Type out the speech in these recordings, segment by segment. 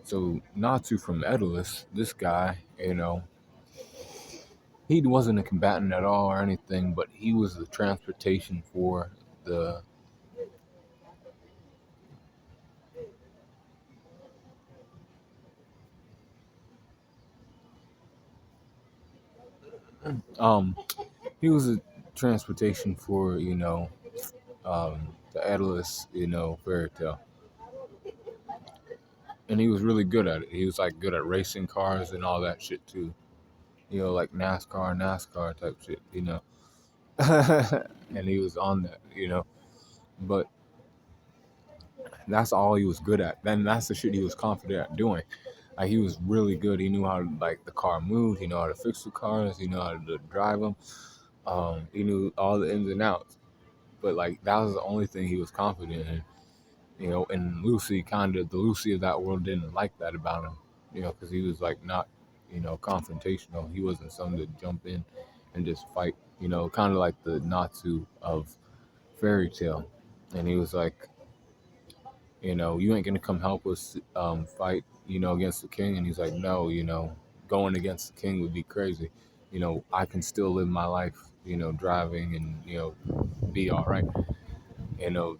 So Natsu from Edolas, this guy, he wasn't a combatant at all or anything, but he was the transportation for the um he was a transportation for the Edolas fairy tale, and he was really good at it. He was like good at racing cars and all that shit too. Like NASCAR type shit. And he was on that. But that's all he was good at. Then that's the shit he was confident at doing. Like he was really good. He knew how to like the car moved. He knew how to fix the cars. He knew how to drive them. He knew all the ins and outs. But like that was the only thing he was confident in. And Lucy, kind of the Lucy of that world, didn't like that about him. Because he was like not, confrontational. He wasn't someone to jump in and just fight. Kind of like the Natsu of fairy tale. And he was like, you ain't gonna come help us fight, against the king. And he's like, no, going against the king would be crazy. I can still live my life, driving and be all right.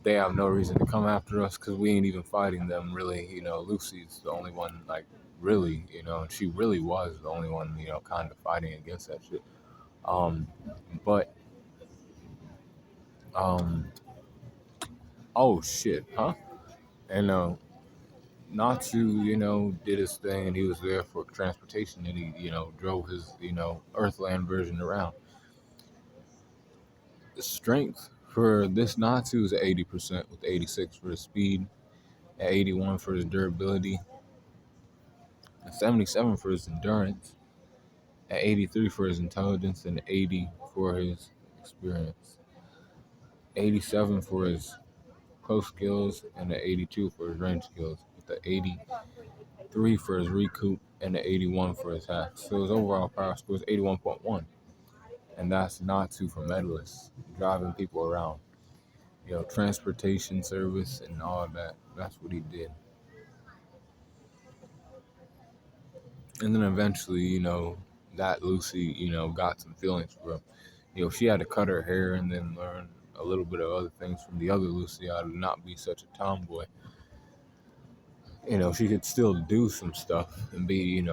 They have no reason to come after us because we ain't even fighting them really. Lucy's the only one like really, and she really was the only one, kind of fighting against that shit. Um, but um, oh shit, huh? And Natsu, did his thing and he was there for transportation and he, drove his, Earthland version around. The strength for this Natsu is at 80%, with 86 for his speed, at 81 for his durability, at 77 for his endurance, at 83 for his intelligence, and 80 for his experience, 87 for his close skills, and at 82 for his range skills, with the 83 for his recoup, and the 81 for his hacks. So his overall power score is 81.1. And that's Natsu from Edolas, driving people around. Transportation service and all of that. That's what he did. And then eventually, that Lucy, got some feelings for him. She had to cut her hair and then learn a little bit of other things from the other Lucy how to not be such a tomboy. She could still do some stuff and be,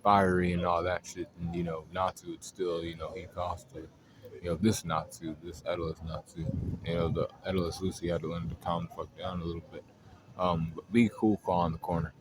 fiery and all that shit. And, Natsu would still, he cost her. This Natsu, this Edolas Natsu, the Edolas Lucy had to learn to calm the fuck down a little bit. But be cool, call in the corner.